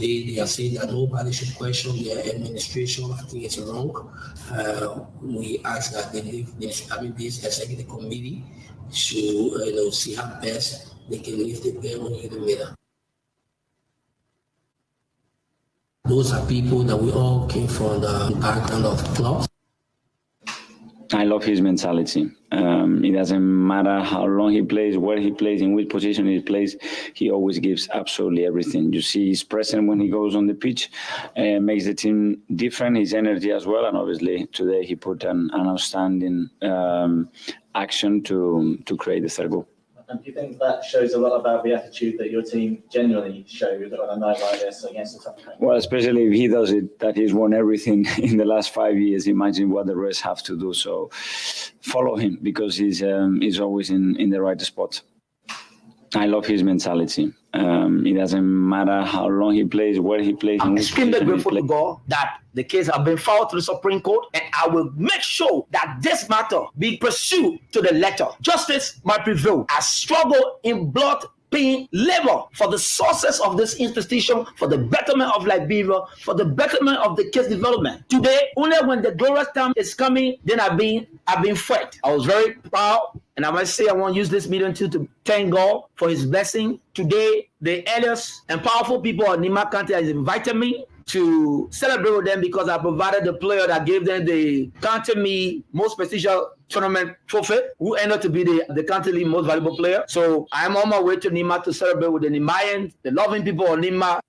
today they are saying that nobody should question their administration. I think it's wrong. We ask that this executive committee should see how best they can lift the burden in the middle. Those are people that we all came from the background of clubs. I love his mentality. It doesn't matter how long he plays, where he plays, in which position he plays, he always gives absolutely everything. You see he's present when he goes on the pitch, makes the team different, his energy as well, and obviously today he put an outstanding action to create the third goal. And do you think that shows a lot about the attitude that your team genuinely showed on a night like this against the top country? Well, especially if he does it, that he's won everything in the last 5 years, imagine what the rest have to do. So follow him because he's always in the right spot. I love his mentality. It doesn't matter how long he plays, where he plays. I'm extremely grateful to God that the case has been filed to the Supreme Court, and I will make sure that this matter be pursued to the letter. Justice might prevail. I struggle in blood, pain, labor for the sources of this institution, for the betterment of Liberia, for the betterment of the case development. Today, only when the glorious time is coming, then I've been fed. I was very proud. And I must say, I want to use this medium to thank God for his blessing. Today, the elders and powerful people of Nima County has invited me to celebrate with them because I provided the player that gave them the County Me most prestigious tournament trophy, who ended up to be the County League most valuable player. So I'm on my way to Nima to celebrate with the Nimayans, the loving people of Nima.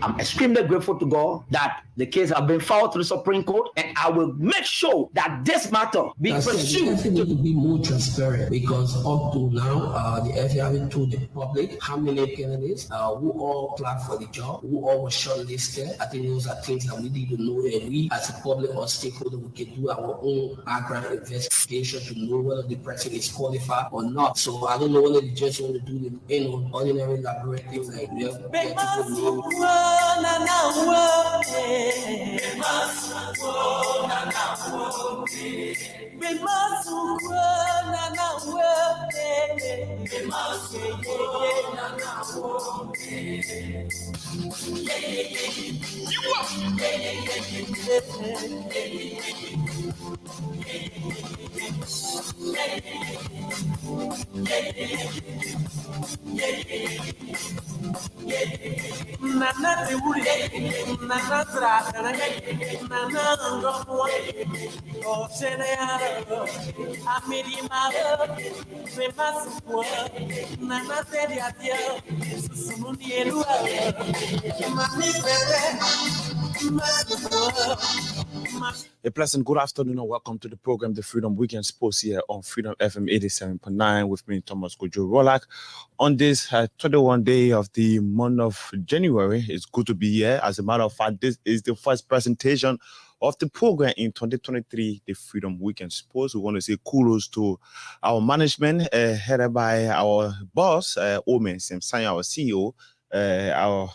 I'm extremely grateful to God that the case has been filed to the Supreme Court, and I will make sure that this matter be pursued. We need to be more transparent because up to now, the FA haven't told the public how many candidates who all applied for the job, who all were shortlisted. I think those are things that we need to know, and we as a public or stakeholder, we can do our own background investigation to know whether the person is qualified or not. So I don't know whether they just want to do the ordinary elaborate things like people know. A pleasant good afternoon and welcome to the program, The Freedom Weekend Sports, here on Freedom FM 87.9 with me, Thomas Kojo Rolak. On this 21 day of the month of January, it's good to be here. As a matter of fact, this is the first presentation of the program in 2023, The Freedom Weekend Sports. We want to say kudos to our management, headed by our boss, Omen Simsanya, our CEO, our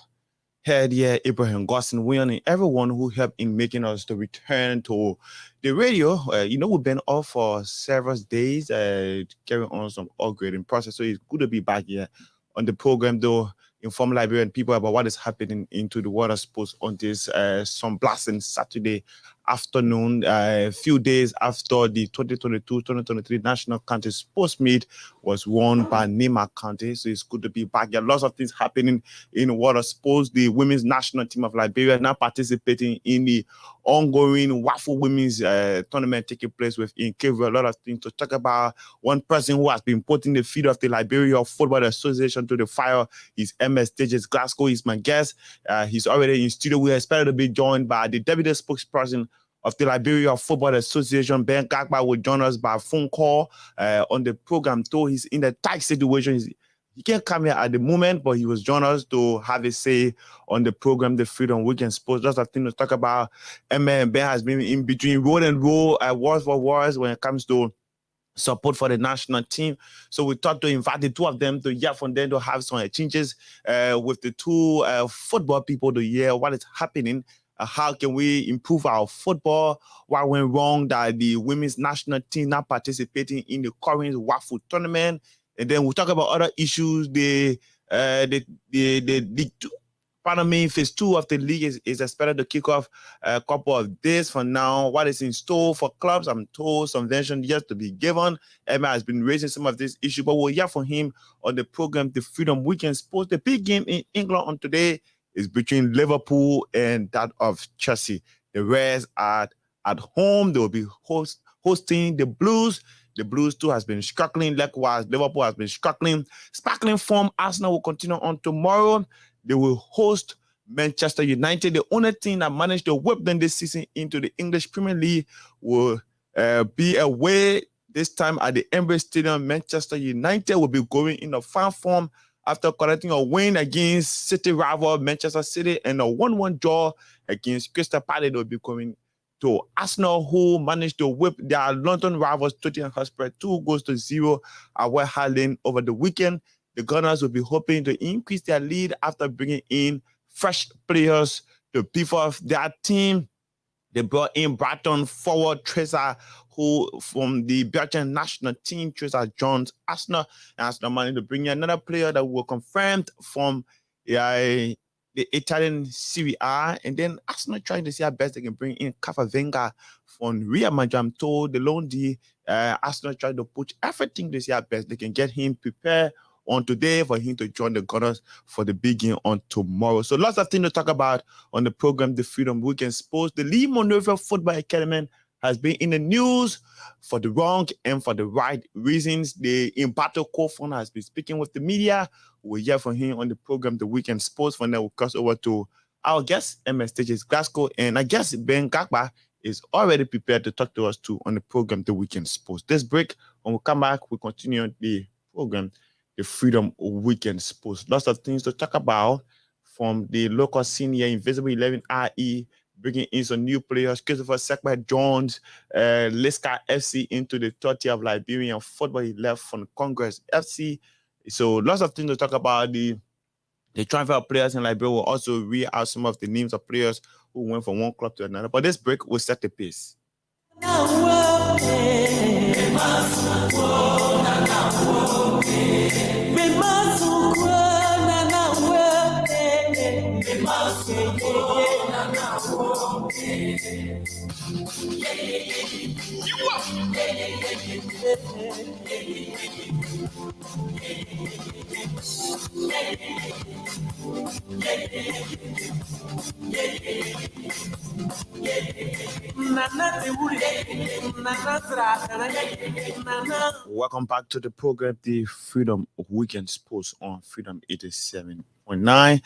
head here, Abraham Gosson, and everyone who helped in making us to return to the radio. We've been off for several days, carrying on some upgrading process. So it's good to be back here on the program, though, inform Liberian people about what is happening into the world of sports on this some blasting Saturday afternoon, a few days after the 2022-2023 National County Sports Meet was won by Nima County. So it's good to be back. There are lots of things happening in the world of sports. The women's national team of Liberia now participating in the ongoing Waffle Women's tournament taking place within Cape. A lot of things to talk about. One person who has been putting the feet of the Liberia Football Association to the fire is MS Tejas Glasgow. He's my guest. He's already in studio. We are expected to be joined by the deputy spokesperson of the Liberia Football Association, Ben Gagba, will join us by phone call on the program. Though he's in a tight situation, he can't come here at the moment, but he was joining us to have a say on the program, The Freedom Weekend Sports. Just a thing to talk about. Ben has been in between road and roll, wars for wars when it comes to support for the national team. So we thought to invite the two of them to hear from them, to have some changes with the two football people to hear what is happening. How can we improve our football? What went wrong that the women's national team not participating in the current WAFU tournament? And then we'll talk about other issues, the The League Two. Pardon me, phase 2 of the league is expected to kick off a couple of days from now. What is in store for clubs? I'm told some version yet to be given. Emma has been raising some of this issue, but we'll hear from him on the program, The Freedom Weekend Sports. The big game in England on today is between Liverpool and that of Chelsea. The Reds are at home. They will be hosting the Blues. The Blues too has been struggling. Likewise, Liverpool has been struggling. Sparkling form, Arsenal will continue on tomorrow. They will host Manchester United. The only team that managed to whip them this season into the English Premier League will be away this time at the Emirates Stadium. Manchester United will be going in a fan form after collecting a win against City rival Manchester City and a 1-1 draw against Crystal Palace. They will be coming to Arsenal, who managed to whip their London rivals Tottenham Hotspur 2-0 at White Hart Lane over the weekend. The Gunners will be hoping to increase their lead after bringing in fresh players to beef up their team. They brought in Brighton forward Tracer, who from the Belgian national team, Tracer Jones. Arsenal managed to bring in another player that were confirmed from the Italian Serie A, and then Arsenal trying to see how best they can bring in Camavinga from Real Madrid. I'm told the loan D, Arsenal trying to put everything to see how best they can get him prepared on today for him to join the Gunners for the big game on tomorrow. So lots of things to talk about on the program, The Freedom Weekend Sports. The Lee Monrovia Football Academy has been in the news for the wrong and for the right reasons. The Imbato co-founder has been speaking with the media. We'll hear from him on the program, The Weekend Sports. From there, we'll cross over to our guest, MS Stages Glasgow. And I guess Ben Gagba is already prepared to talk to us too on the program, The Weekend Sports. This break, when we come back, we'll continue the program, The Freedom Weekend Sports. Lots of things to talk about from the local senior Invisible 11 IE, bringing in some new players, Christopher Sekpa Jones, Liska FC into the third tier of Liberian football. He left from Congress FC. So lots of things to talk about. The transfer of players in Liberia will also read out some of the names of players who went from one club to another. But this break will set the pace. Welcome back to the program, The Freedom Weekend Sports on Freedom 87.9.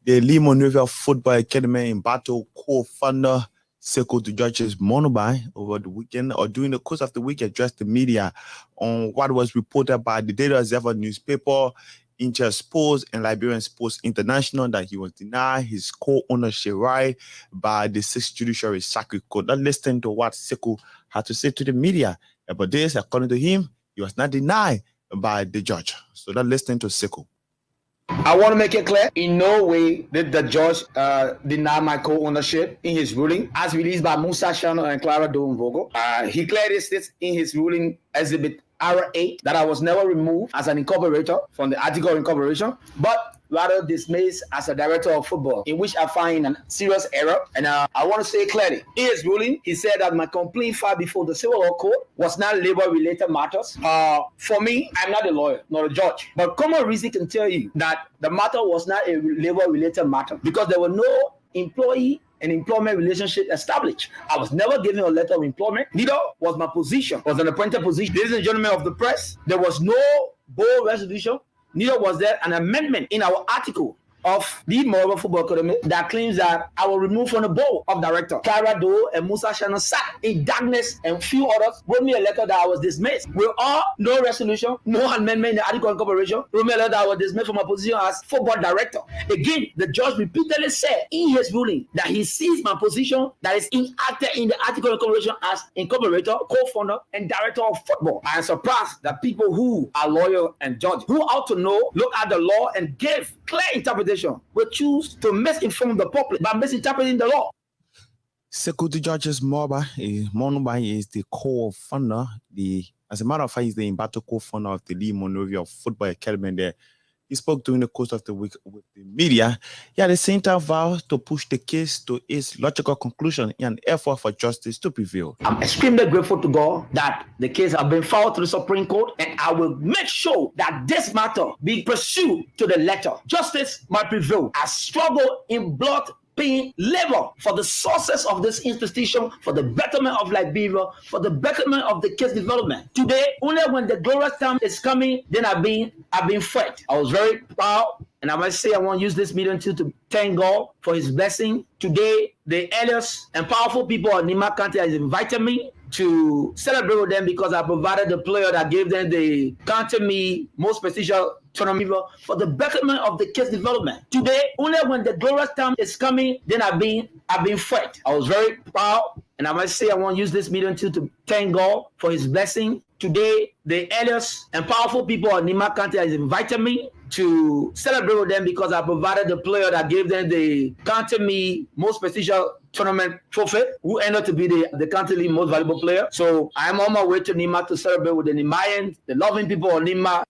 The Lee Monrovia Football Academy in Battle co-founder Sekou Tujache's Monobai over the weekend, or during the course of the week, addressed the media on what was reported by the Daily Observer newspaper, Inter Sports, and Liberian Sports International, that he was denied his co-ownership right by the 6th Judiciary Circuit Court. Let's listen to what Sekou had to say to the media about this. According to him, he was not denied by the judge. So let's listen to Sekou. I want to make it clear, in no way did the judge deny my co-ownership in his ruling, as released by Musa Shano and Clara Doumvogo. He clearly states in his ruling, Exhibit R8, that I was never removed as an incorporator from the article of incorporation, but rather dismissed as a director of football, in which I find a serious error. And I want to say clearly, in his ruling, he said that my complaint filed before the Civil Law Court was not labor-related matters. For me, I'm not a lawyer, not a judge, but common reason can tell you that the matter was not a labor-related matter because there were no employee and employment relationship established. I was never given a letter of employment. Neither was my position, was an appointed position. Ladies and gentlemen of the press, there was no board resolution. Neither was there an amendment in our article of the Monrovia Football Academy that claims that I was removed from the board of director. Clara Doe and Musa Shano sat in darkness, and few others wrote me a letter that I was dismissed. With all, no resolution, no amendment in the article of incorporation, wrote me a letter that I was dismissed from my position as football director. Again, the judge repeatedly said in his ruling that he sees my position that is enacted in the article of incorporation as incorporator, co-founder, and director of football. I am surprised that people who are lawyers and judges, who ought to know, look at the law and give clear interpretation, will choose to misinform the public by misinterpreting the law. Sekou Tujache's Monobai is the co-founder. As a matter of fact, he's the Imbato co-founder of the Lee Monrovia Football Academy there. he spoke during the course of the week with the media. He at the same time vowed to push the case to its logical conclusion in an effort for justice to prevail. I'm extremely grateful to God that the case has been filed to the Supreme Court, and I will make sure that this matter be pursued to the letter. Justice might prevail. I struggle in blood, pain, labor for the sources of this institution, for the betterment of Liberia, for the betterment of the case development. Today, only when the glorious time is coming, then I've been fed. I was very proud, and I must say I want to use this medium to thank God for His blessing. Today, the elders and powerful people of Nima County has invited me to celebrate with them because I provided the player that gave them the County Me most prestigious tournament for the betterment of the case development. Today, only when the glorious time is coming, then I've been fed. I was very proud, and I must say I want to use this medium to thank God for His blessing. Today, the elders and powerful people of Nima County has invited me to celebrate with them because I provided the player that gave them the County Me most prestigious tournament trophy, who ended up to be the County League most valuable player. So I'm on my way to Nima to celebrate with the Nimayans, the loving people of Nima.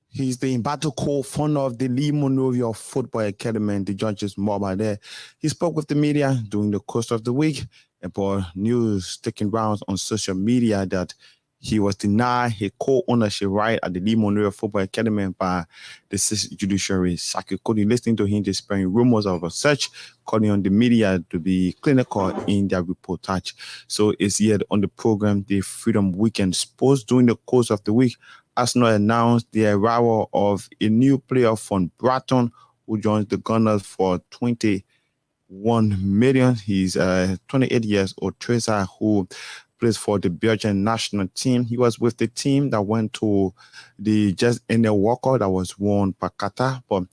He's the battle co-founder of the Lee Monrovia Football Academy and the Judges Mobile there. He spoke with the media during the course of the week about news taking rounds on social media that he was denied his co-ownership right at the Lee Monrovia Football Academy by the judiciary. Saki Cody listening to him dispelling rumors of a search, calling on the media to be clinical in their reportage. So it's yet on the program, the Freedom Weekend Sports. During the course of the week, Arsenal announced the arrival of a new player from Brighton who joins the Gunners for 21 million. He's 28 years old, Trezor, who plays for the Belgian national team. He was with the team that went to the just ended World Cup that was won by Qatar. But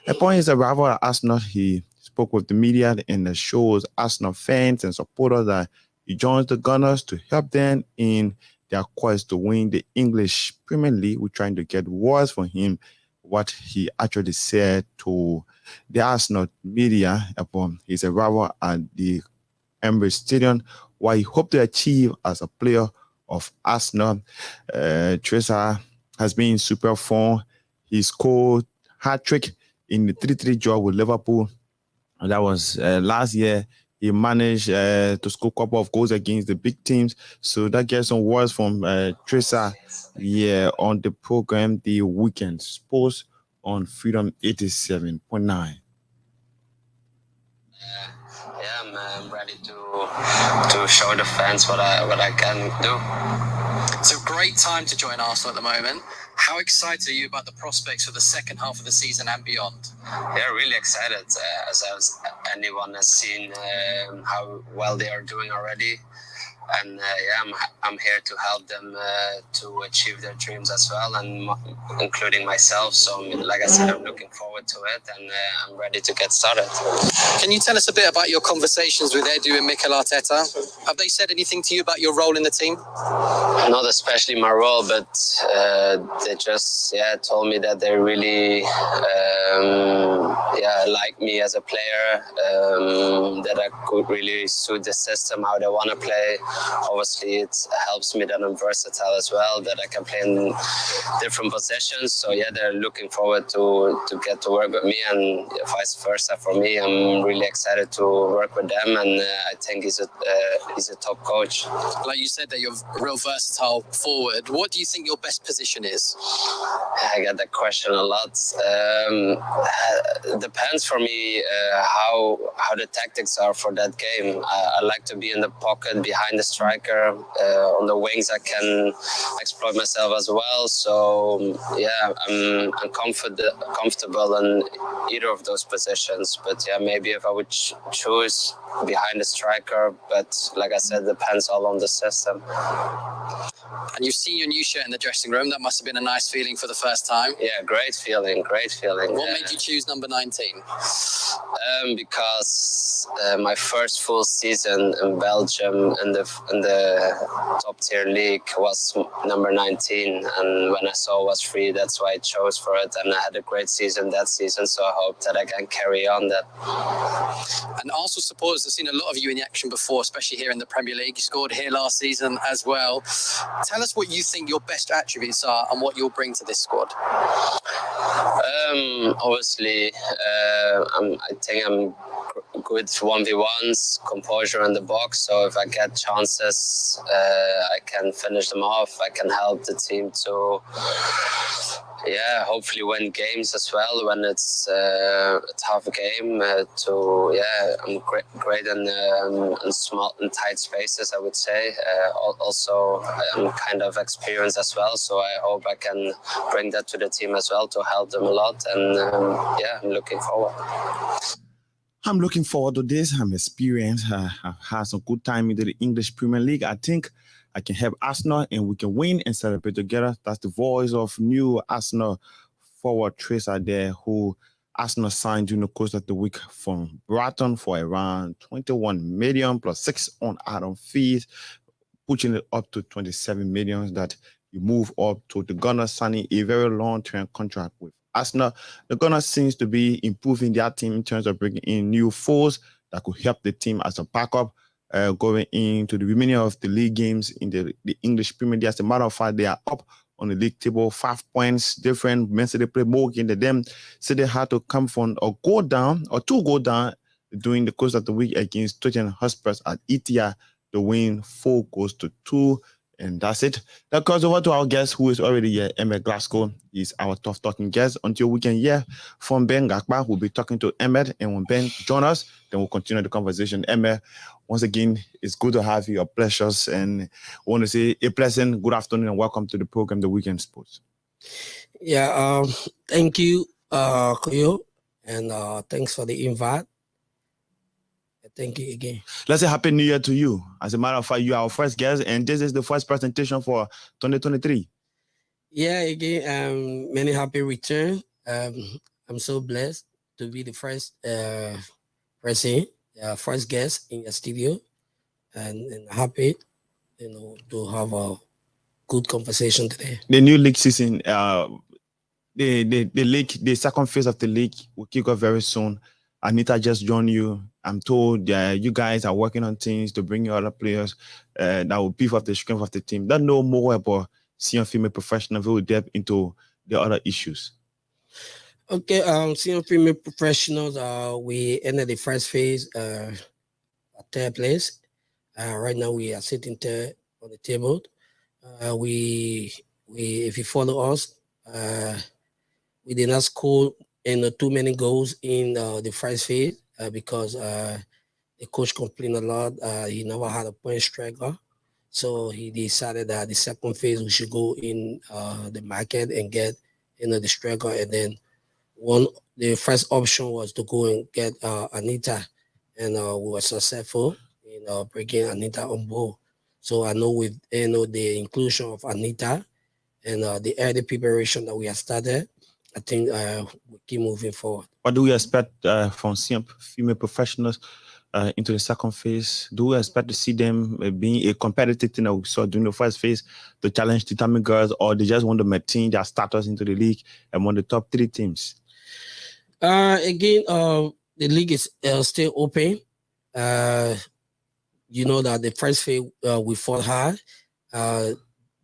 upon his arrival at Arsenal, he spoke with the media and the shows Arsenal fans and supporters that he joins the Gunners to help them in their quest to win the English Premier League. We're trying to get words from him, what he actually said to the Arsenal media upon his arrival at the Emirates Stadium, what he hoped to achieve as a player of Arsenal. Trezor has been in super form. He scored hat-trick in the 3-3 draw with Liverpool. And that was last year. He managed to score a couple of goals against the big teams. So that gets some words from Trezor on the program, The Weekend Sports on Freedom 87.9. I'm ready to show the fans what I can do. It's a great time to join Arsenal at the moment. How excited are you about the prospects for the second half of the season and beyond? Yeah, really excited. As anyone has seen how well they are doing already. And I'm here to help them to achieve their dreams as well, and including myself. So, like I said, I'm looking forward to it, and I'm ready to get started. Can you tell us a bit about your conversations with Edu and Mikel Arteta? Have they said anything to you about your role in the team? Not especially my role, but they just told me that they really like me as a player, that I could really suit the system, how they want to play. Obviously, it helps me that I'm versatile as well, that I can play in different positions. So they're looking forward to get to work with me, and vice versa for me. I'm really excited to work with them, and I think he's a top coach. Like you said, that you're a real versatile forward. What do you think your best position is? I get that question a lot. It depends for me how the tactics are for that game. I like to be in the pocket behind the striker. On the wings, I can exploit myself as well. So I'm comfortable in either of those positions. But maybe if I would choose behind the striker, but like I said, depends all on the system. And you've seen your new shirt in the dressing room. That must have been a nice feeling for the first time. Yeah, great feeling. What made you choose number 19? Because my first full season in Belgium in the top tier league was number 19, and when I saw it was free, that's why I chose for it. And I had a great season that season, so I hope that I can carry on that. And Arsenal supporters have seen a lot of you in the action before, especially here in the Premier League. You scored here last season as well. Tell Tell us what you think your best attributes are and what you'll bring to this squad. Obviously, I think I'm good 1v1s, composure in the box. So if I get chances, I can finish them off. I can help the team to, hopefully win games as well when it's a tough game. I'm great in small and tight spaces, I would say. Also, I'm kind of experienced as well, so I hope I can bring that to the team as well to help them a lot. And I'm looking forward. I'm looking forward to this. I'm experienced. I've had some good time into the English Premier League. I think I can help Arsenal and we can win and celebrate together. That's the voice of new Arsenal forward Tracer there, who Arsenal signed during the course of the week from Brighton for around 21 million plus 6 on add-on fees, pushing it up to 27 million that you move up to the Gunners, signing a very long-term contract with Arsenal. The Gunners seems to be improving their team in terms of bringing in new foes that could help the team as a backup going into the remaining of the league games in the English Premier League. As a matter of fact, they are up on the league table, 5 points different. Man City play more games than them, so they had to come from or go down or to go down during the course of the week against Tottenham Hotspur at Etihad. The win 4-2. And that's it. That goes over to our guest, who is already here, Emmett Glasgow. He's our tough talking guest. Until we can hear from Ben Gakpa, we'll be talking to Emmett. And when Ben joins us, then we'll continue the conversation. Emmett, once again, it's good to have you. A pleasure. And I want to say a pleasant good afternoon and welcome to the program, The Weekend Sports. Yeah, thank you, Koyo. And thanks for the invite. Thank you again. Let's say Happy New Year to you. As a matter of fact, you are our first guest, and this is the first presentation for 2023. Yeah, again, many happy return. I'm so blessed to be the first first guest in your studio, and happy, to have a good conversation today. The new league season, the second phase of the league will kick off very soon. Anita just joined you. I'm told you guys are working on things to bring in other players that will beef up the strength of the team. Don't know more about senior female professionals who will depth into the other issues. Okay, senior female professionals, we ended the first phase at third place. Right now we are sitting third on the table. If you follow us, we did not score too many goals in the first phase because the coach complained a lot. He never had a point striker. So he decided that the second phase we should go in the market and get the striker. And then the first option was to go and get Anita. And we were successful in bringing Anita on board. So I know with the inclusion of Anita and the early preparation that we have started, I think we keep moving forward. What do we expect from senior female professionals into the second phase? Do we expect to see them being a competitive thing that we saw during the first phase to challenge the Tamil girls, or they just want to maintain their status into the league among the top 3 teams? Again, the league is still open. You know that the first phase we fought hard.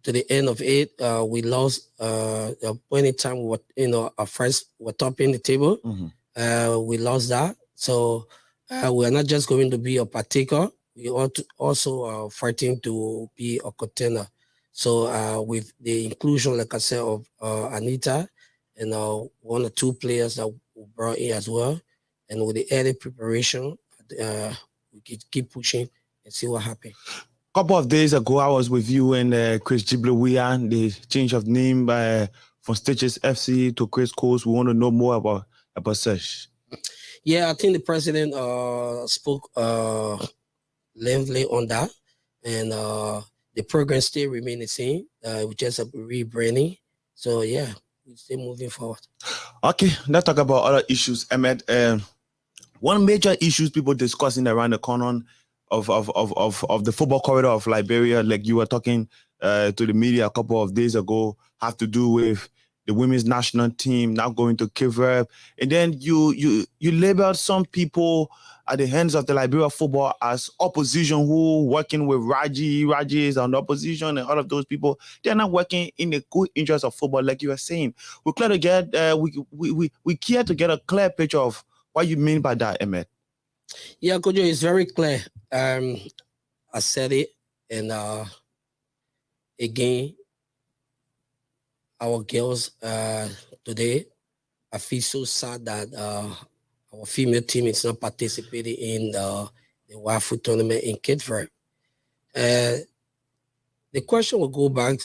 To the end of it, we lost at point in time. Our first were topping the table. Mm-hmm. We lost that, so we are not just going to be a partaker. We also are fighting to be a contender. So with the inclusion, like I said, of Anita and 1 or 2 players that we brought in as well, and with the early preparation, we can keep pushing and see what happens. Couple of days ago, I was with you and Chris Jiblewia. The change of name from Stitches FC to Chris Coles. We want to know more about such. Yeah, I think the president spoke lengthily on that, and the program still remains the same. We just a rebranding. So yeah, we're still moving forward. Okay, let's talk about other issues, Emmett. One major issues people discussing around the corner of the football corridor of Liberia, like you were talking to the media a couple of days ago, have to do with the women's national team, now going to Cape Verde, and then you labeled some people at the hands of the Liberia football as opposition who working with Raji is on the opposition, and all of those people, they're not working in the good interest of football, like you were saying. We're clear to get we care to get a clear picture of what you mean by that, Emmett. Yeah, Kojo, it's very clear. I said it, and again, our girls today, I feel so sad that our female team is not participating in the WAFU tournament in Cape Verde. The question will go back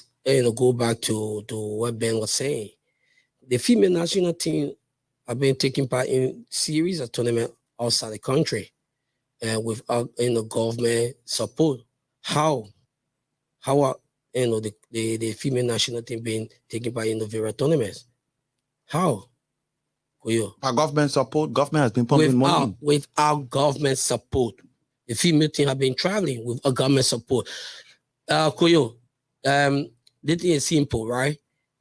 to what Ben was saying. The female national team have been taking part in series of tournaments outside the country, without government support. How are the female national team being taken part in the various tournaments? How? Our government support, government has been pumping money. Without government support, the female team have been traveling without government support. Koyo, the thing is simple, right?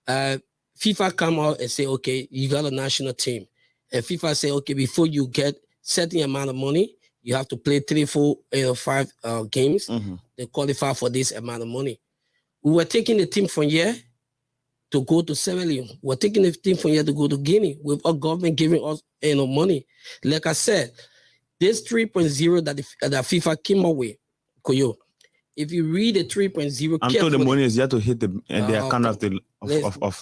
FIFA come out and say, okay, you got a national team. And FIFA say, okay, before you get certain amount of money, you have to play 3, 4, 5 games. They qualify for this amount of money. We were taking the team from here to go to Sierra Leone. We're taking the team from here to go to Guinea with our government giving us money. Like I said, this 3.0 that FIFA came up with, Koyo, if you read the 3.0 I'm sure the money is yet to hit the account of the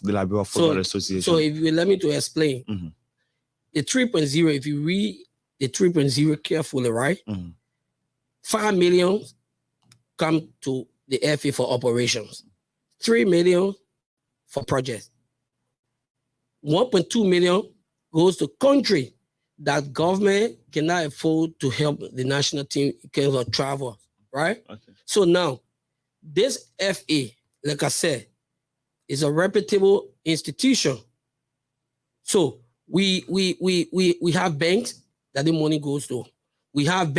Liberia Football Association. So if you let me to explain, the 3.0, if you read the 3.0 carefully, right? 5 million come to the FA for operations, 3 million for projects, 1.2 million goes to country that government cannot afford to help the national team because of travel, right? Okay. So now, this FA, like I said, is a reputable institution. So we have banks that the money goes to. We have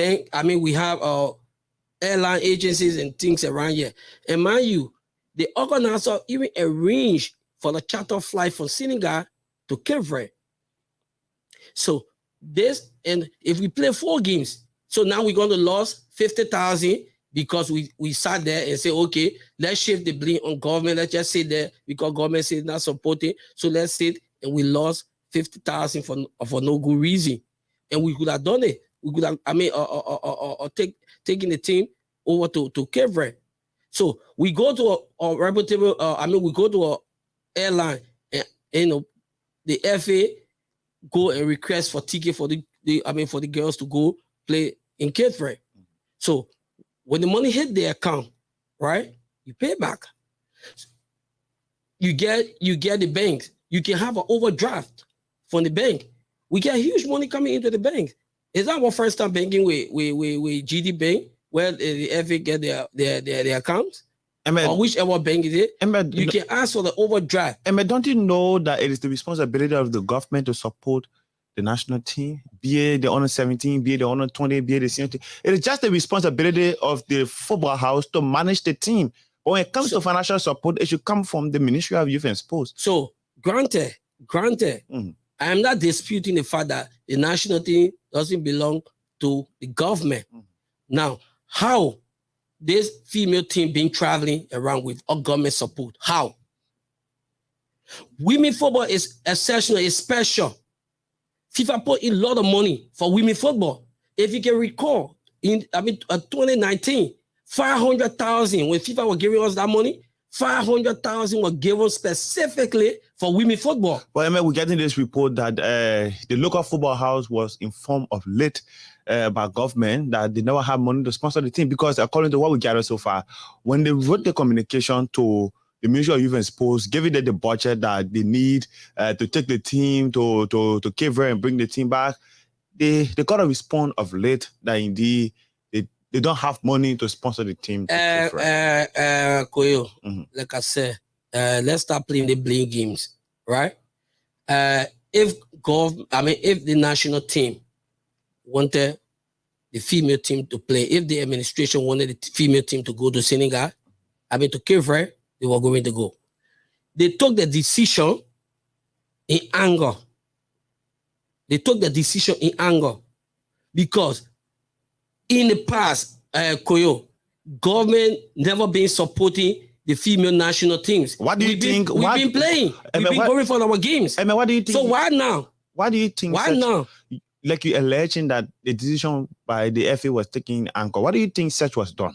airline agencies and things around here. And mind you, the organizer even arranged for the charter flight from Senegal to Cape Verde. So this, and if we play 4 games, so now we're going to lose 50,000 because we sat there and say, okay, let's shift the blame on government. Let's just sit there because government says not supporting. So let's sit, and we lost 50,000 for no good reason. And we could have done it. We could have, taking the team over to Cape Verde. So we go to a reputable, we go to a airline, and the FA go and request for ticket for the girls to go play in Cape Verde. So when the money hit the account, right, you pay back. You get the bank. You can have an overdraft from the bank. We get huge money coming into the bank. Is that our first time banking with GD Bank, where the FA get their accounts? Or whichever bank is it? You can ask for the overdraft. Don't you know that it is the responsibility of the government to support the national team, be it the under 17, be it the under 20, be it the senior team? It is just the responsibility of the football house to manage the team. But when it comes to financial support, it should come from the Ministry of Youth and Sports. So, granted, I am not disputing the fact that the national team doesn't belong to the government. Now, how this female team been traveling around with government support? How? Women football is exceptional, it's special. FIFA put in a lot of money for women football. If you can recall, in 2019, 500,000, when FIFA was giving us that money, 500,000 were given specifically for women football. Well, we're getting this report that the local football house was informed of late by government that they never have money to sponsor the team, because according to what we gathered so far, when they wrote the communication to the Ministry of Youth and Sports, giving them the budget that they need to take the team to Cape Verde and bring the team back, they got a response of late that indeed they don't have money to sponsor the team. Koyo, like I said, let's start playing the blame games, right? If the national team wanted the female team to play, if the administration wanted the female team to go to Senegal, to Cape Verde, they were going to go. They took the decision in anger. They took the decision in anger because in the past, Koyo, government never been supporting the female national teams. What do you think? We've been playing. We've been going for our games. I mean, what do you think? So why now? Why do you think? Why now? Like you alleging that the decision by the FA was taken in anger. What do you think such was done?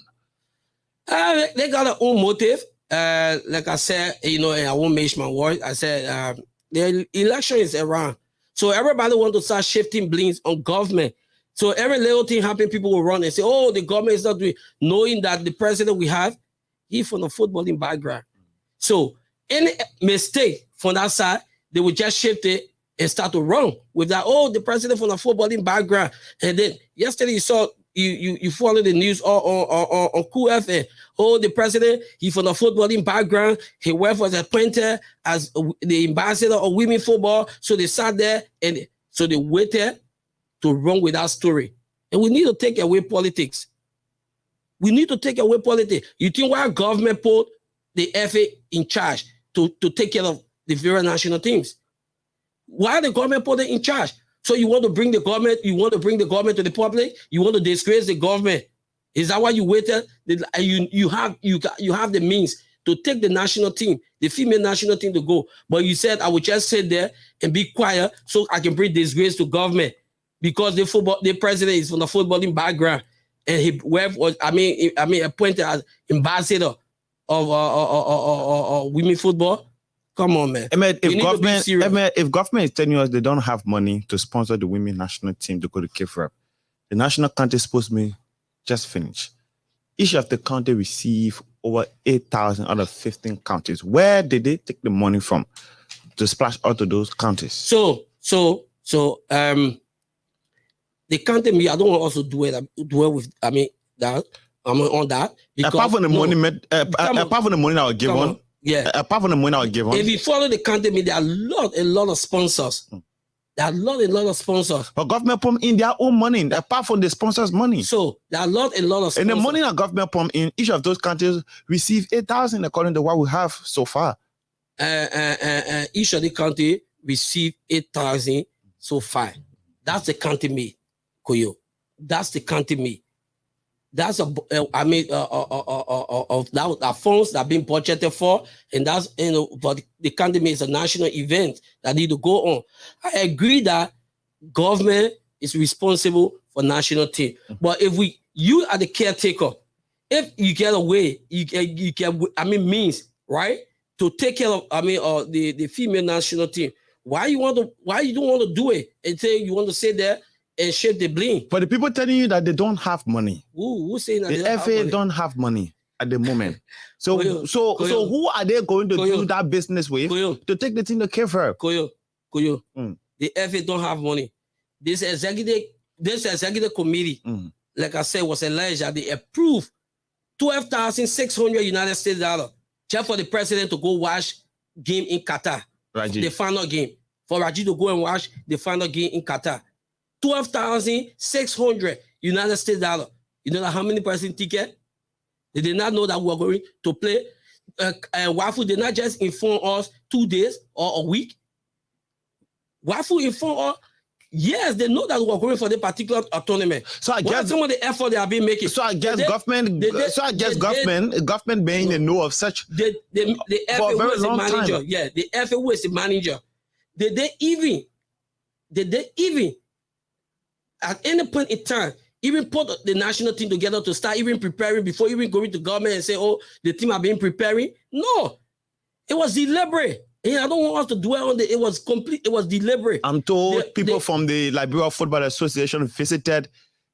They got their own motive. Like I said, and I won't mention my word. I said the election is around. So everybody want to start shifting blames on government. So every little thing happen, people will run and say, oh, the government is not doing, knowing that the president we have, he's from the footballing background. So any mistake from that side, they will just shift it and start to run with that, oh, the president from the footballing background. And then yesterday you saw, you follow the news on Cool FM. Oh, the president, he from the footballing background. He was appointed as the ambassador of women football. So they sat there and so they waited to run with that story. And we need to take away politics. We need to take away politics. You think why government put the FA in charge to take care of the various national teams? Why the government put it in charge? So you want to bring the government, to the public? You want to disgrace the government? Is that why you waited? You have the means to take the national team, the female national team to go. But you said I would just sit there and be quiet so I can bring disgrace to government because the president is from the footballing background and he was appointed as ambassador of women football. Come on, man. If government is telling us they don't have money to sponsor the women national team to go to KFREP, the national country is supposed to be just finished. Each of the country receive over 8,000 out of 15 counties. Where did they take the money from to splash out to those counties? So the country, I don't want also dwell with that. I'm on that. Apart from the money that was given. Yeah. Apart from the money I was given. If you follow the country, there are a lot of sponsors. There are a lot of sponsors. But government pump in their own money, apart from the sponsors' money. So there are a lot of sponsors. And the money that government pump in, each of those countries receive 8,000 according to what we have so far. Each of the country receive 8,000 so far. That's the country me, Koyo. That's the country me. That's that funds that are being budgeted for, and that's but the country is a national event that need to go on. I agree that government is responsible for national team, but if you are the caretaker, if you get away, you get means right to take care of the female national team. Why you don't want to do it and say you want to sit there and shape the blame? But the people telling you that they don't have money. Who saying that the FA don't have money at the moment? So who are they going to do that business with to take the team to KFREP? Koyo. The FA don't have money. This executive committee, like I said, was alleged that they approved $12,600 United States just for the president to go watch game in Qatar. Raji. The final game. For Raji to go and watch the final game in Qatar. $12,600 United States. You know how many person ticket? They did not know that we were going to play. Wafu did not just inform us 2 days or a week. Wafu informed us. Yes, they know that we are going for the particular tournament. So I guess some of the effort they have been making. So I guess government being in know of such the FA for a very was the long manager. time. Yeah, the FA was the manager. Did they even at any point in time even put the national team together to start even preparing before even going to government and say, oh, the team have been preparing? No, it was deliberate. And I don't want us to dwell on it. It was complete. It was deliberate. I'm told people from the Liberia Football Association visited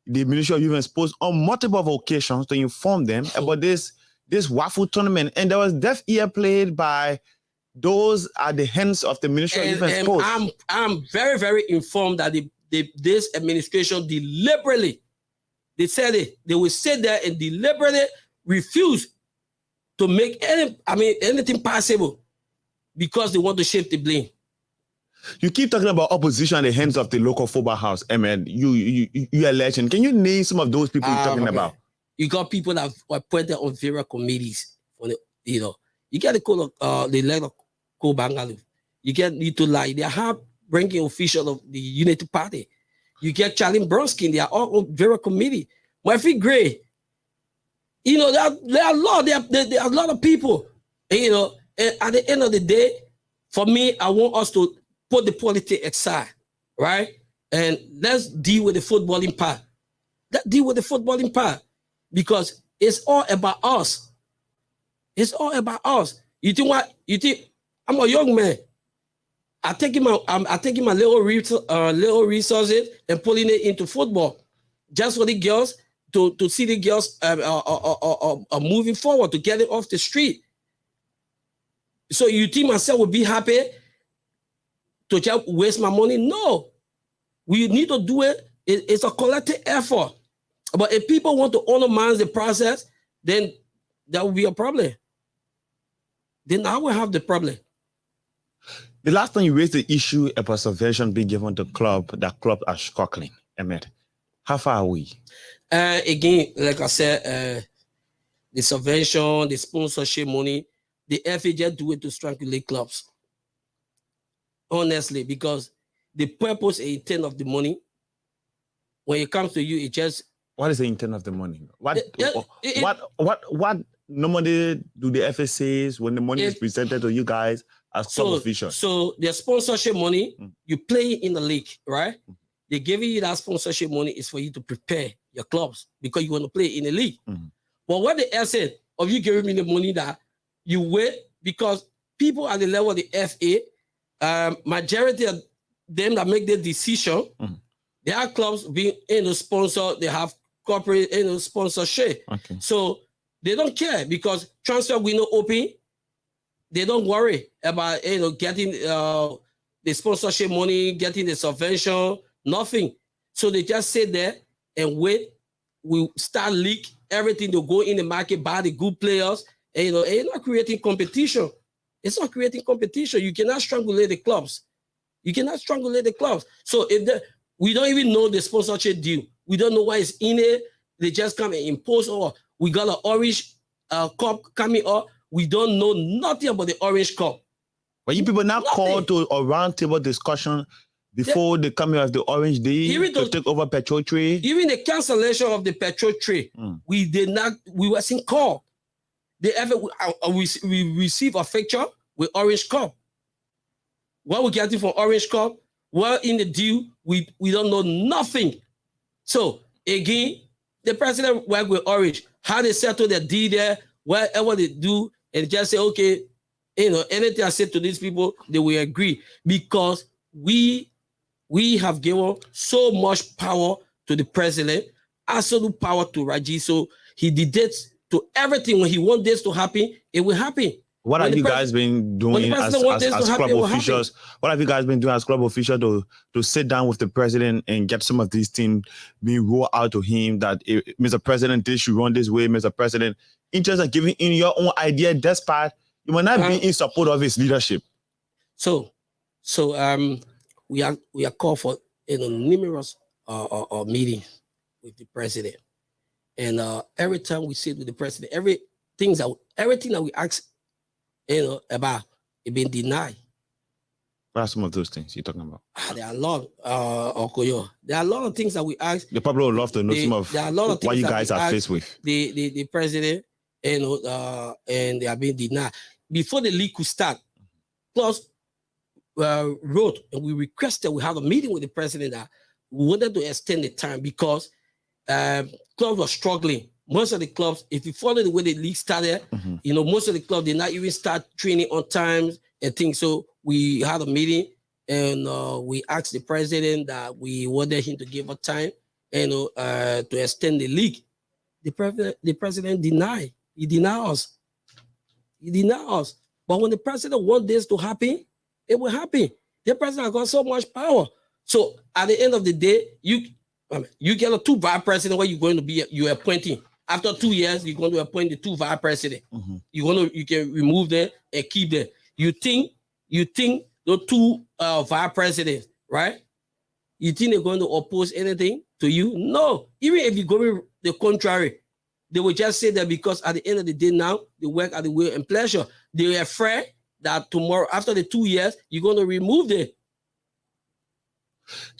the Ministry of Youth and Sports on multiple occasions to inform them about this Wafu tournament, and there was deaf ear played by those at the hands of the Ministry of Youth and Sports. I'm very, very informed that this administration deliberately, they said it, they will sit there and deliberately refuse to make anything possible because they want to shift the blame. You keep talking about opposition at the hands of the local football house. Ahmed, you're a legend. Can you name some of those people you're talking about? You got people that were appointed on various committees. You got the call of the letter called Bangalore. You get Lito Lai. They are high-ranking officials of the Unity Party. You get Charlie Bronsky. They are all on various committee. Murphy Gray. You know, there are a lot of people. And, you know, and at the end of the day, for me, I want us to put the politics aside, right? And let's deal with the footballing part. Deal with the footballing part because it's all about us. It's all about us. You think what? You think I'm a young man? I'm taking my little resources and putting it into football, just for the girls to see the girls moving forward, to get it off the street. So you think myself would be happy to just waste my money? No. We need to do it. It's a collective effort. But if people want to undermine the process, then that will be a problem. Then I will have the problem. The last time you raised the issue about subvention being given to that club are struggling, Ahmed. How far are we? Again, like I said, the subvention, the sponsorship money, the FA just do it to strangulate clubs. Honestly, because the purpose and intent of the money, when it comes to you, it just... What is the intent of the money? What normally do the FA say when the money is presented to you guys as club officials? So the sponsorship money, you play in the league, right? They give you that sponsorship money is for you to prepare your clubs because you want to play in the league. But what the essence of you giving me the money that you wait, because people at the level of the FA, majority of them that make the decision, they are clubs being sponsor, they have corporate sponsorship. Okay. So they don't care because transfer window open. They don't worry about getting the sponsorship money, getting the subvention, nothing. So they just sit there and wait. We start leak everything to go in the market, buy the good players, and it's not creating competition. It's not creating competition. You cannot strangulate the clubs. You cannot strangulate the clubs. So we don't even know the sponsorship deal. We don't know why it's in it. They just come and impose, we got an orange cup coming up. We don't know nothing about the orange cup. But you people now call to a roundtable discussion before the coming of the orange day to take over petrol trade. Even the cancellation of the petrol trade, we wasn't called. We received a picture with orange cup. What we getting from orange cup? Well, in the deal, we don't know nothing. So again, the president worked with Orange. How they settle their deal there, whatever they do, and just say, okay, anything I said to these people, they will agree. Because we have given so much power to the president, absolute power to Raji. So he did this to everything. When he wants this to happen, it will happen. What have you guys been doing as club officials? What have you guys been doing as club officials to sit down with the president and get some of these things being rolled out to him that Mr. President, this should run this way, Mr. President, in terms of giving in your own idea, despite you might not be in support of his leadership. So we are called for numerous meetings with the president, and every time we sit with the president, everything that we ask about it being denied. What are some of those things you're talking about? There are a lot, Okoyo. There are a lot of things that we ask. The public would love to know some of what you guys are faced with. The president, and they are being denied. Before the league could start, plus wrote and we requested, we have a meeting with the president that we wanted to extend the time because clubs were struggling. Most of the clubs, if you follow the way the league started, most of the clubs did not even start training on time and things. So we had a meeting and we asked the president that we wanted him to give us time and to extend the league. The president denied. He denied us. He denied us. But when the president wants this to happen, it will happen. The president has got so much power. So at the end of the day, you get a 2 vice president where you're going to be you're appointing. After 2 years, you're going to appoint the 2 vice president. You can remove them and keep them. You think the 2 vice presidents, right? You think they're going to oppose anything to you? No. Even if you go the contrary, they will just say that because at the end of the day now, they work at the will and pleasure. They are afraid that tomorrow, after the 2 years, you're going to remove them.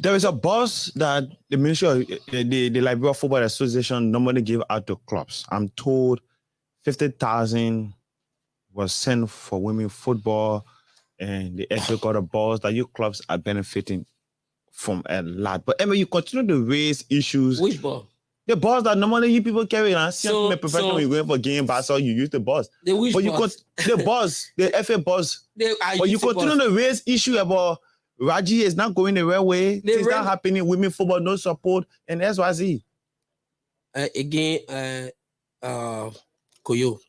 There is a boss that the Ministry of the Liberia Football Association normally give out to clubs. I'm told 50,000 was sent for women football, and the FA got a boss that you clubs are benefiting from a lot. But Emma, you continue to raise issues. Which ball? The balls that normally you people carry around. So- Professional, so- you going for game basketball, you use the balls. The which But you balls? the balls, the FA balls. I But you use the continue balls. to raise issue about Raji is not going the right way. They Things raise- not happening. Women football, no support, and XYZ. Koyo,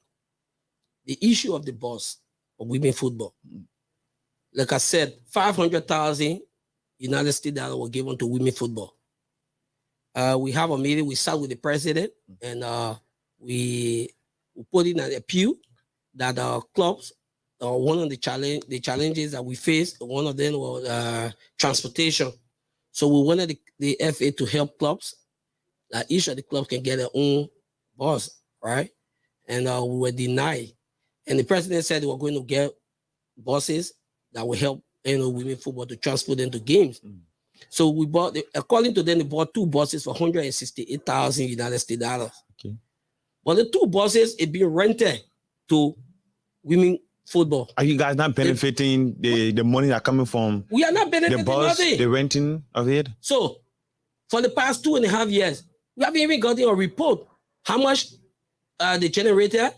the issue of the boss of women football, like I said, 500,000 United States dollars were given to women football. We have a meeting. We sat with the president, and we put in an appeal that clubs. One of the challenges that we faced, one of them was transportation. So we wanted the FA to help clubs, that each of the clubs can get their own bus, right? And we were denied. And the president said they were going to get buses that will help women football to transport them to games. So we bought, according to them, they bought 2 buses for 168,000 United States dollars. Okay. But the 2 buses are being rented to women football. Are you guys not benefiting the money that coming from We are not the benefiting bus, nothing. the renting of it? So for the past 2.5 years, we haven't even gotten a report how much the generator,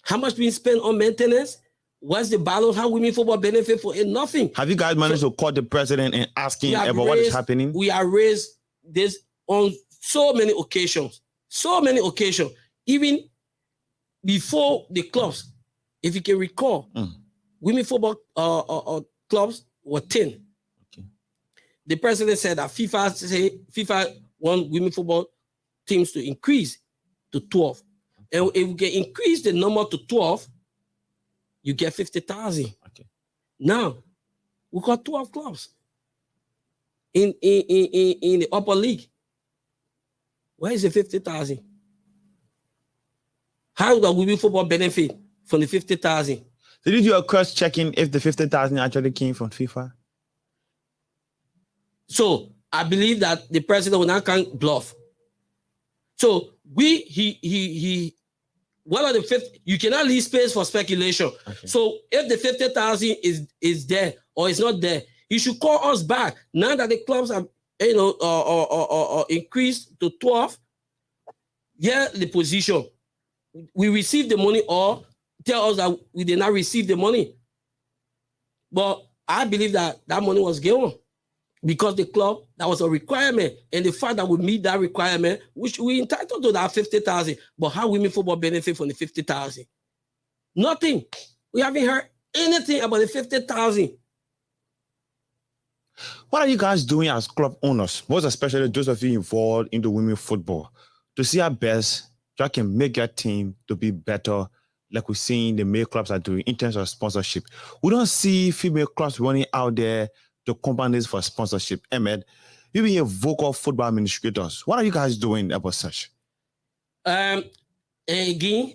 how much being spent on maintenance, what's the balance, how women football benefit for it, nothing. Have you guys managed to call the president and ask him We have about what is raised- happening? We have raised this on so many occasions, even before the clubs. If you can recall, women football clubs were 10. Okay. The president said that FIFA want women football teams to increase to 12. And if we can increase the number to 12, you get 50,000. Okay. Now, we got 12 clubs in the upper league. Where is the 50,000? How does women football benefit from the 50,000? Did you do a cross-checking if the 50,000 actually came from FIFA? So I believe that the president will not can bluff. So one of the fifth, you cannot leave space for speculation. Okay. So if the 50,000 is there or is not there, you should call us back. Now that the clubs have increased to 12, yeah, the position. We receive the money or tell us that we did not receive the money. But I believe that money was given because the club, that was a requirement. And the fact that we meet that requirement, which we entitled to that 50,000, but how women football benefit from the 50,000? Nothing. We haven't heard anything about the 50,000. What are you guys doing as club owners, most especially those of you involved in the women football, to see our best that can make your team to be better, like we're seeing the male clubs are doing in terms of sponsorship? We don't see female clubs running out there to companies for sponsorship. Ahmed, you being a vocal football administrators, what are you guys doing about such? And again,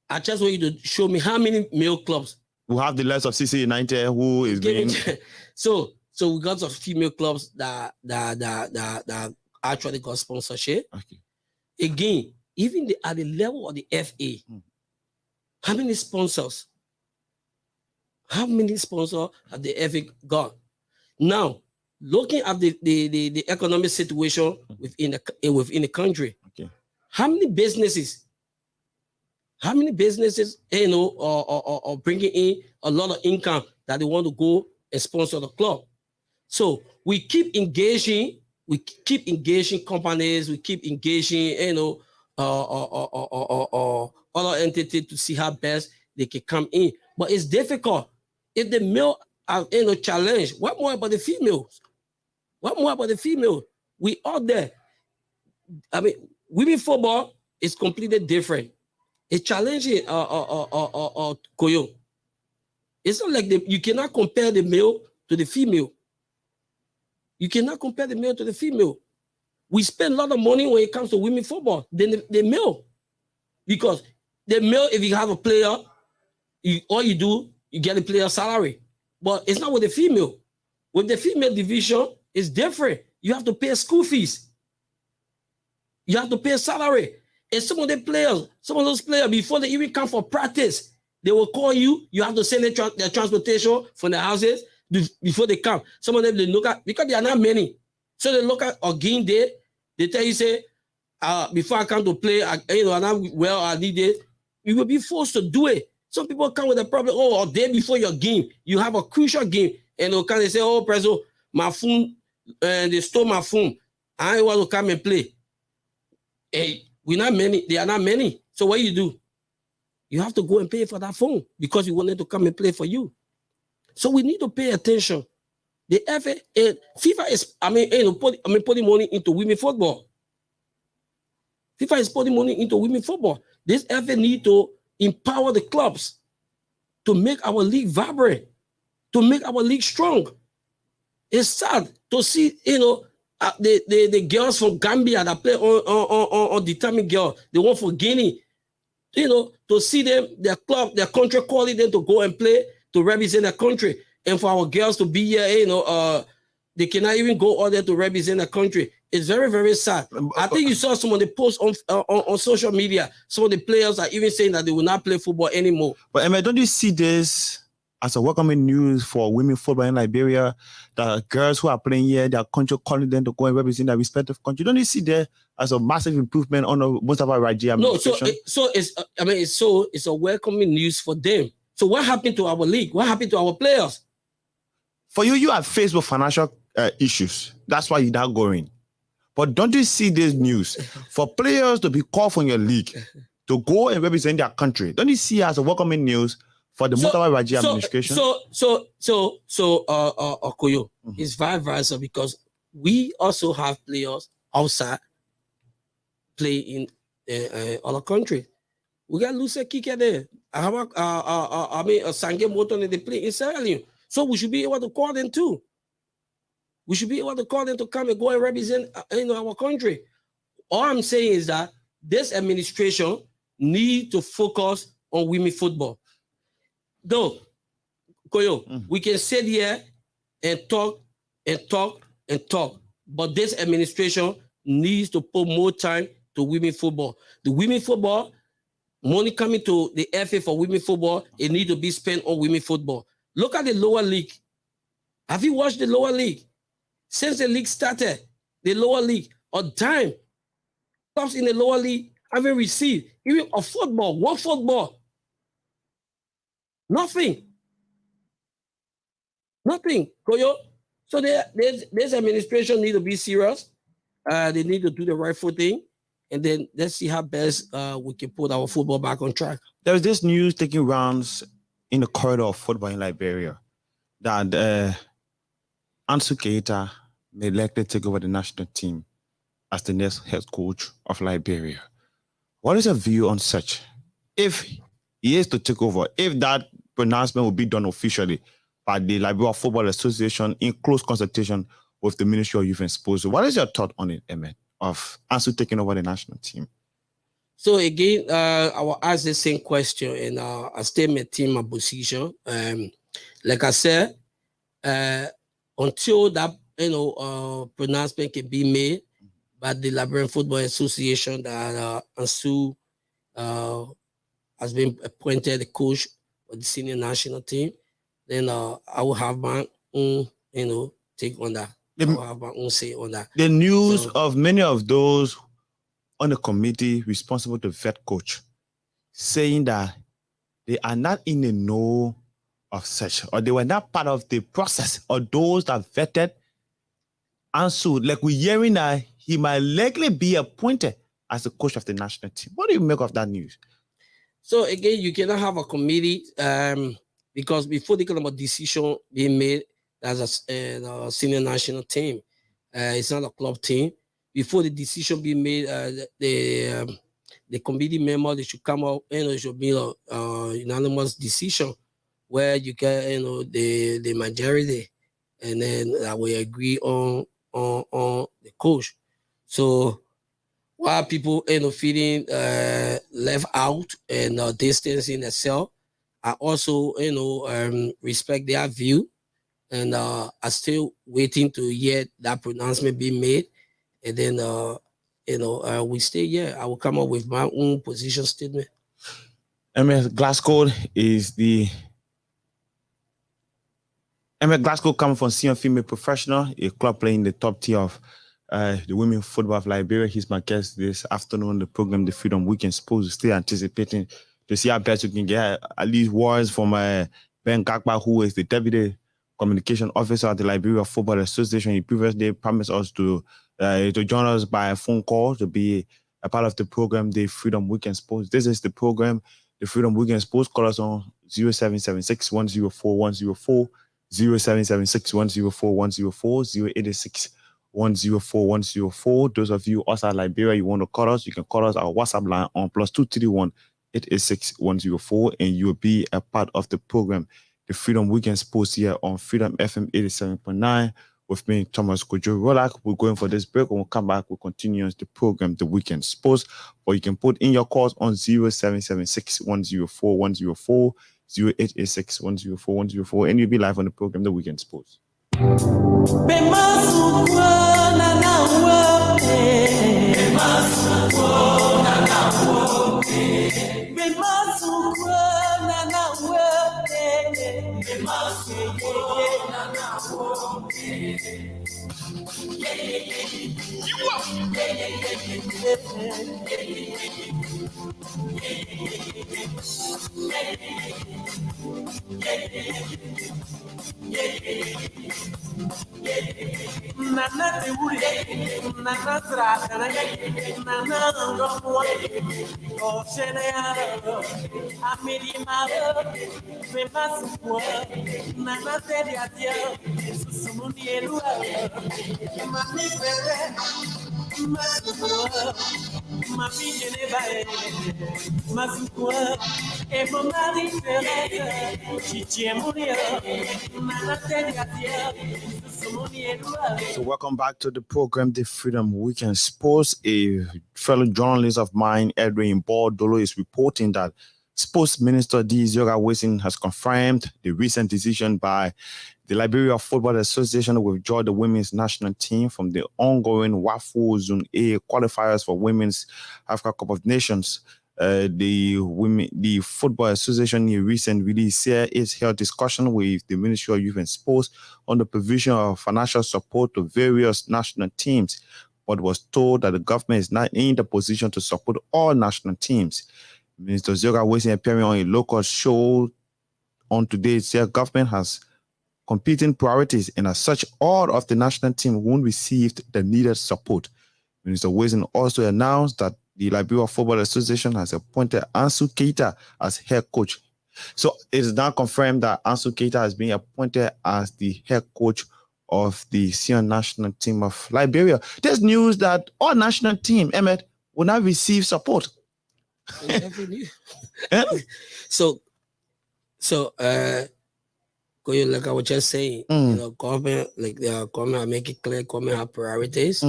I just want you to show me how many male clubs. We have the likes of CC United who is being... So we got some female clubs that actually got sponsorship. Okay. Again, even at the level of the FA, how many sponsors? How many sponsors have the FA got? Now, looking at the economic situation within the country, Okay. how many businesses, are bringing in a lot of income that they want to go and sponsor the club? So we keep engaging companies, we keep engaging, other entities to see how best they can come in. But it's difficult. If the male are challenge, what more about the females? We are there. I mean, women football is completely different. It's challenging, Koyo. It's not like you cannot compare the male to the female. You cannot compare the male to the female. We spend a lot of money when it comes to women football than the male. Because the male, if you have a player, all you do you get a player salary. But it's not with the female. With the female division, it's different. You have to pay school fees. You have to pay salary. And some of those players, before they even come for practice, they will call you. You have to send their transportation from the houses before they come. Some of them, they look at, because there are not many. So they look at a game day. They tell you, say, before I come to play, I need it. You will be forced to do it. Some people come with a problem. Oh, a day before your game, you have a crucial game. And they'll come and say, oh, Prezo, my phone, they stole my phone. I want to come and play. Hey, we're not many. There are not many. So what do? You have to go and pay for that phone because you wanted to come and play for you. So we need to pay attention. The FA, FIFA is, putting money into women football. FIFA is putting money into women football. This FA need to empower the clubs to make our league vibrant, to make our league strong. It's sad to see, the girls from Gambia that play on determined girl, the one for Guinea, to see them, their club, their country calling them to go and play to represent their country. And for our girls to be here, they cannot even go out there to represent the country. It's very, very sad. I think you saw some of the posts on social media. Some of the players are even saying that they will not play football anymore. But Emma, don't you see this as a welcoming news for women football in Liberia? The girls who are playing here, their country calling them to go and represent their respective country. Don't you see that as a massive improvement on Mustafa Raji administration? No, it's a welcoming news for them. So what happened to our league? What happened to our players? For you are faced with financial issues. That's why you're not going. But don't you see this news? For players to be called from your league to go and represent their country, don't you see as a welcoming news for the Mustafa Raji administration? Koyo, it's vice versa because we also have players outside play in other countries. We got Lucia Kike there. Sange Moton, they play in Sierra Leone. So we should be able to call them too. We should be able to call them to come and go and represent our country. All I'm saying is that this administration needs to focus on women football. Though, Koyo, we can sit here and talk, but this administration needs to put more time to women football. The women football, money coming to the FA for women football, it needs to be spent on women football. Look at the lower league. Have you watched the lower league? Since the league started, the lower league, on time, clubs in the lower league haven't received even a football, one football. Nothing. Koyo. So this administration need to be serious. They need to do the rightful thing. And then let's see how best we can put our football back on track. There's this news taking rounds in the corridor of football in Liberia that Ansou Keita may likely take over the national team as the next head coach of Liberia. What is your view on such? If he is to take over, if that pronouncement will be done officially by the Liberia Football Association in close consultation with the Ministry of Youth and Sports, what is your thought on it, Emmett, of Ansou taking over the national team? So again, I will ask the same question and I stay maintain my position. Like I said, until that pronouncement can be made by the Liberian Football Association that Ansou has been appointed the coach of the senior national team, then I will have my own, take on that. I will have my own say on that. The news of many of those on the committee responsible to vet coach saying that they are not in the know of such, or they were not part of the process, or those that vetted Ansou, like we're hearing that he might likely be appointed as the coach of the national team. What do you make of that news? So again, you cannot have a committee because before they can have a decision being made as a senior national team, it's not a club team. Before the decision be made, the committee member, they should come out and it should be a unanimous decision where you get the majority, and then we agree on the coach. So while people feeling left out and distancing themselves, I also, respect their view, and I'm still waiting to hear that pronouncement being made. And then, we stay here. I will come up with my own position statement. MS Glasgow is the MS Glasgow coming from Sion Female Professional, a club playing the top tier of the women football of Liberia. He's my guest this afternoon on the program, The Freedom Weekend. Supposed to stay anticipating to see how best we can get at least words from Ben Gagba, who is the Deputy Communication Officer at the Liberia Football Association. He previously promised us to join us by a phone call to be a part of the program, The Freedom Weekend Sports. This is the program, The Freedom Weekend Sports. Call us on 0776 104 104, 0776 104 104, 086 104 104. Those of you outside Liberia, you want to call us, you can call us our WhatsApp line on +231 886 104, and you'll be a part of the program, The Freedom Weekend Sports, here on Freedom FM 87.9 with me, Thomas Kojo Rolak. We're going for this break. When we come back, we'll continue the program, The Weekend Sports, or you can put in your calls on 0776 104 104, 0886 104 104, and you'll be live on the program, The Weekend Sports. So welcome back to the program, The Freedom Weekend Sports. A fellow journalist of mine, Edwin Bordolo, is reporting that Sports Minister D. Zioga Wilson has confirmed the recent decision by the Liberia Football Association to withdraw the women's national team from the ongoing WAFU Zone A qualifiers for Women's Africa Cup of Nations. The Football Association in a recent release here is held discussion with the Ministry of Youth and Sports on the provision of financial support to various national teams, but was told that the government is not in the position to support all national teams. Minister Zioga Wilson, appearing on a local show on today, said government has competing priorities, and as such, all of the national team won't receive the needed support. Minister Wilson also announced that the Liberia Football Association has appointed Ansu Keita as head coach. So it is now confirmed that Ansu Keita has been appointed as the head coach of the Sion national team of Liberia. There's news that all national team, Emmett, will not receive support. So, like I was just saying, government, the government are making clear, government have priorities.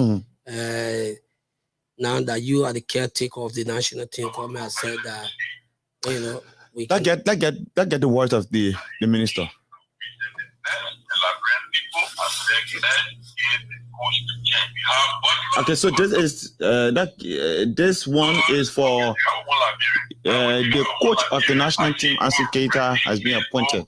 Now that you are the caretaker of the national team, government has said that, we can get the words of the minister. Okay, so this is this one is for the coach of the national team, Ansu Keita, has been appointed.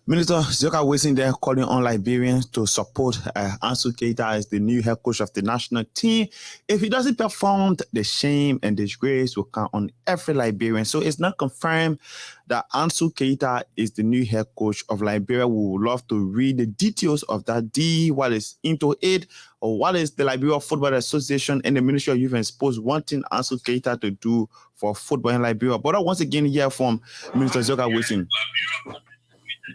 Minister Zioga Wilson there calling on Liberians to support Ansu Keita as the new head coach of the national team. If he doesn't perform, the shame and disgrace will come on every Liberian. So it's not confirmed that Ansu Keita is the new head coach of Liberia. We would love to read the details of that deal, what is into it, or what is the Liberia Football Association and the Ministry of Youth and Sports wanting Ansu Keita to do for football in Liberia. But I once again hear from Minister Zioga Wilson.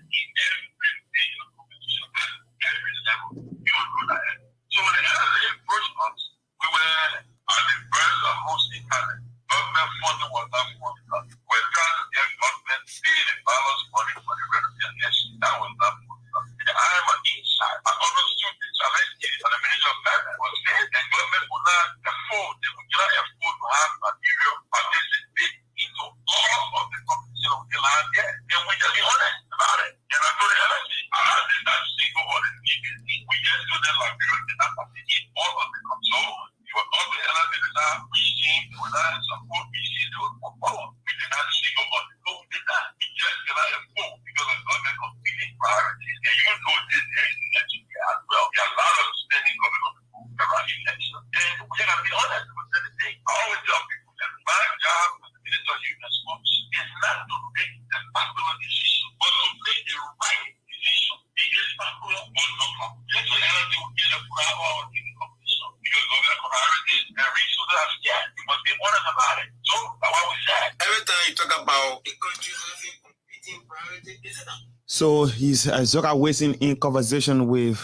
in every stage of competition at every level. You will do that. So when the NSA approached us, we were at the verge of hosting talent. Government funding was not forthcoming. We're trying to get government paid in balance money for the European nation. That was not forthcoming. And I am an inside. I understood the challenge for the Minister of Finance was saying that government would not afford, they would not afford to have material participate into all of the competition of the land yet. And we just be honest about it. And I told the LSE, I did not single on it. We just do that like we did not participate in all of the control. You were all the LSE did not regime, they were not support regime, they were for. We did not single on it. No, we did not. We just did not afford because of government competing priorities. And you know this is election year as well. There are a lot of spending coming on the move around election. And we're going to be honest with the thing. I always tell people that my job as the Minister of Youth and Sports is not to make a popular decision, but to make the right decision. It is popular or not popular. Just so LSE will get a power in the competition because of their priorities and resources. Yeah, you must be honest about it. So that's why we said every time you talk about the country having competing priorities, is it not? So he's Zoka Wilson in conversation with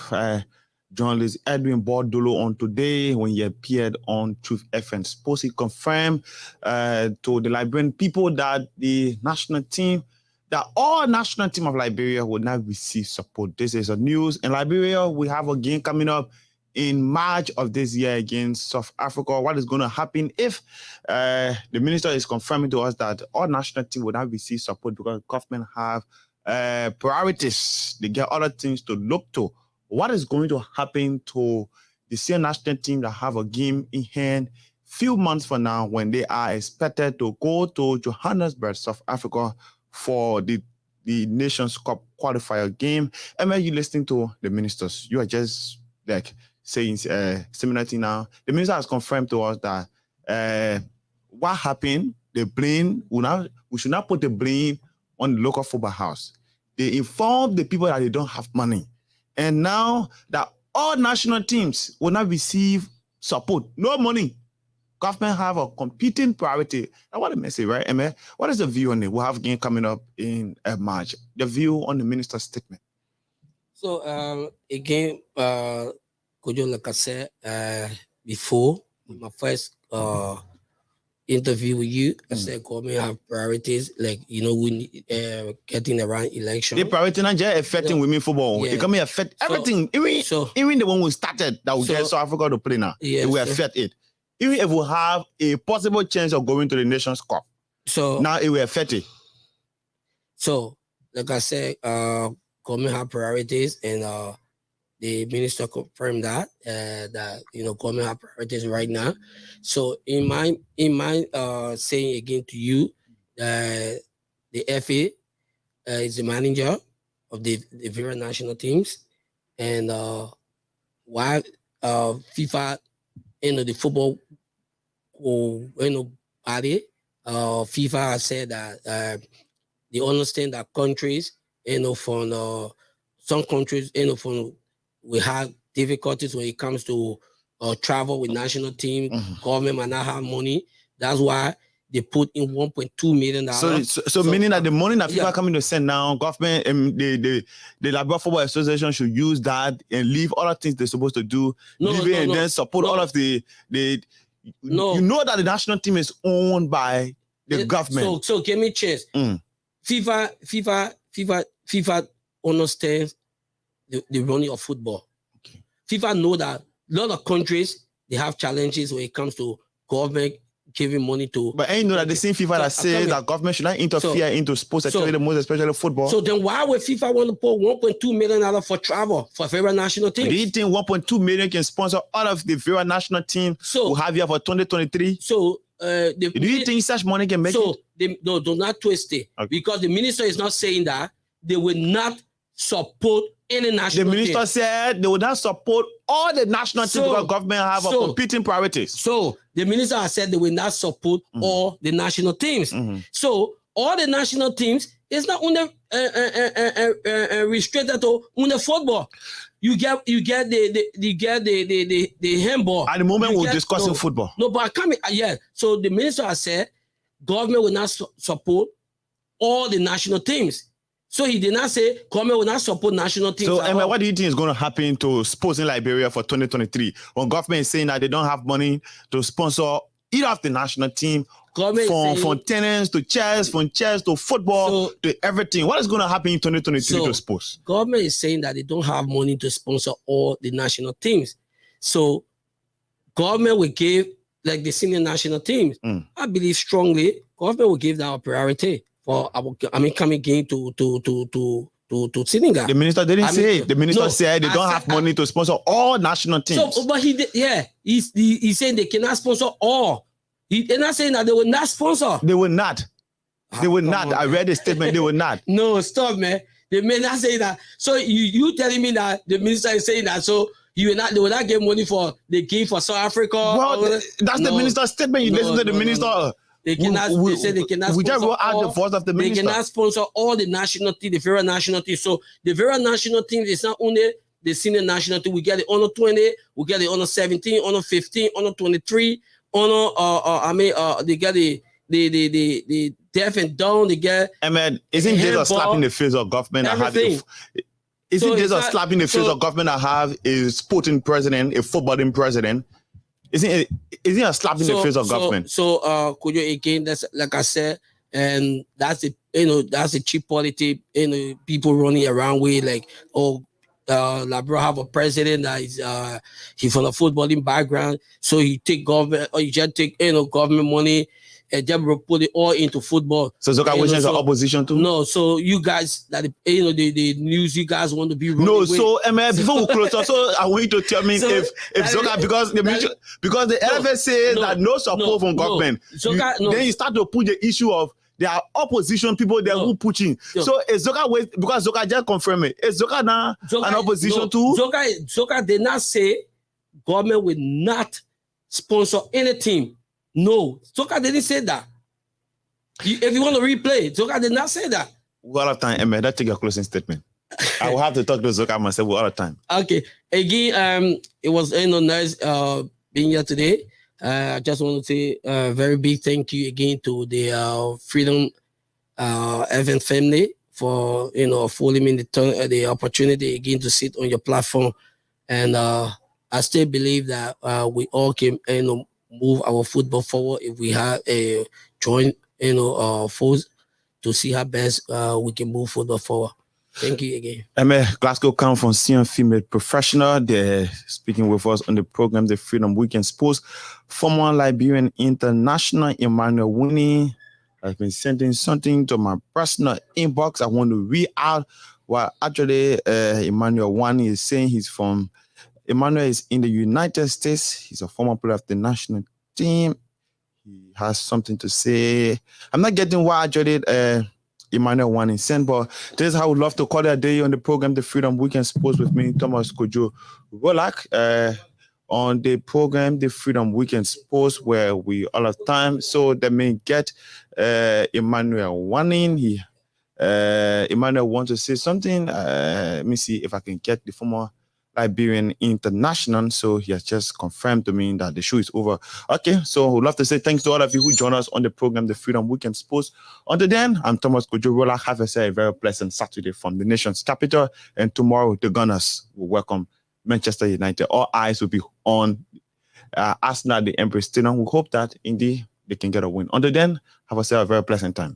journalist Edwin Bordolo on today when he appeared on Truth FM Sports. He confirmed to the Liberian people that the national team, that all national team of Liberia will not receive support. This is a news. In Liberia, we have a game coming up in March of this year against South Africa. What is going to happen if the minister is confirming to us that all national team will not receive support because government have priorities? They get other things to look to. What is going to happen to the senior national team that have a game in hand few months from now when they are expected to go to Johannesburg, South Africa for the Nations Cup qualifier game? And when you listening to the ministers, you are just like saying similar thing now. The minister has confirmed to us that what happened, the blame, we should not put the blame on the local football house. They informed the people that they don't have money. And now that all national teams will not receive support, no money. Government have a competing priority. Now, what a message, right, Emma? What is the view on it? We'll have a game coming up in March. The view on the minister's statement. So, again, Kojo, like I said before, my first interview with you, I said government have priorities, like, we getting around election. The priority not just affecting women football. Yeah. It can affect everything. Even the one we started that will get South Africa to play now. Yes, it will affect it. Even if we have a possible chance of going to the Nations Cup. So now it will affect it. So, like I said, government have priorities, and the minister confirmed that government have priorities right now. So in my saying again to you, the FA is the manager of the various national teams, and while FIFA, the football body, FIFA has said that they understand that countries, from some countries, we have difficulties when it comes to travel with national team. Government might not have money. That's why they put in $1.2 million. So meaning that the money that people are coming to send now, government, the Liberia Football Association should use that and leave other things they're supposed to do, and then support all of the. You know that the national team is owned by the government. So give me a chance. FIFA understands the running of football. Okay. FIFA know that a lot of countries, they have challenges when it comes to government giving money to. But ain't know that the same FIFA that says that government should not interfere into sports activity, most especially football. So then why would FIFA want to put $1.2 million for travel for favorite national teams? Do you think $1.2 million can sponsor all of the favorite national team who have here for 2023? So do you think such money can make it? Do not twist it. Okay. Because the minister is not saying that they will not support any national team. The minister said they will not support all the national teams because government have a competing priorities. So the minister has said they will not support all the national teams. So all the national teams is not only restricted to only football. You get the handball. At the moment, we're discussing football. No, but So the minister has said government will not support all the national teams. So he did not say government will not support national teams. So, at Emma, all. what do you think is going to happen to sports in Liberia for 2023 when government is saying that they don't have money to sponsor either of the national team, from tennis to chess, from chess to football to everything? What is going to happen in 2023 to sports? Government is saying that they don't have money to sponsor all the national teams. So government will give, like the senior national teams, I believe strongly, government will give that a priority for our coming game to Senegal. The minister didn't say it. The minister said they don't have money to sponsor all national teams. So, but he did, he's saying they cannot sponsor all. They're not saying that they will not sponsor. They will not. They will not. I read the statement. They will not. No, stop, man. They may not say that. So you telling me that the minister is saying that? So they will not give money for the game for South Africa? Well, that's the minister's statement. You listen to the minister. They cannot. They say they cannot. We just sponsor wrote out all, the voice of the minister. They cannot sponsor all the national team, the very national team. So the very national team is not only the senior national team. We get the under 20, we get the under 17, under 15, under 23, they get the deaf and dumb. They get. I mean, isn't this a slap in the face of government? Isn't this a slap in the face of government that have a sporting president, a footballing president? Isn't it a slap in the face of government? So, could you again? That's like I said, and that's the cheap politics. People running around with like, Liberia have a president that is he's from a footballing background, so he take government or you just take government money and just put it all into football. So Zoka wishes the opposition too? No, so you guys that the news you guys want to be running with. So before we close, so I want you to tell me if Zoka because the LFS says that no support from government, then you start to put the issue of there are opposition people there who pushing. So is Zoka because Zoka just confirmed it. Is Zoka now an opposition too? Zoka did not say government will not sponsor any team. No, Zoka didn't say that. If you want to replay, Zoka did not say that. We're out of time, Emma. Let's take your closing statement. I will have to talk to Zoka myself. We're out of time. Okay. Again, it was nice being here today. I just want to say a very big thank you again to the Freedom event family for affording me the opportunity again to sit on your platform, and I still believe that we all can move our football forward if we have a joint force to see how best we can move football forward. Thank you again. Emma Glasgow come from CM Female Professional. They're speaking with us on the program, The Freedom Weekend Sports. Former Liberian international Emmanuel Winnie has been sending something to my personal inbox. I want to read out what actually Emmanuel Winnie is saying. Emmanuel is in the United States. He's a former player of the national team. He has something to say. I'm not getting why actually Emmanuel Winnie sent, but this is how I would love to call it a day on the program, The Freedom Weekend Sports with me, Thomas Kojo Rolak. On the program, The Freedom Weekend Sports, where we all have time. So they may get Emmanuel Winnie. Emmanuel wants to say something. Let me see if I can get the former Liberian international. So he has just confirmed to me that the show is over. Okay, so we'd love to say thanks to all of you who join us on the program, The Freedom Weekend Sports. Until then, I'm Thomas Kojo Rolak. Have a very pleasant Saturday from the nation's capital. And tomorrow, the Gunners will welcome Manchester United. All eyes will be on Arsenal, the Emirates Stadium. We hope that indeed they can get a win. Until then, have a very pleasant time.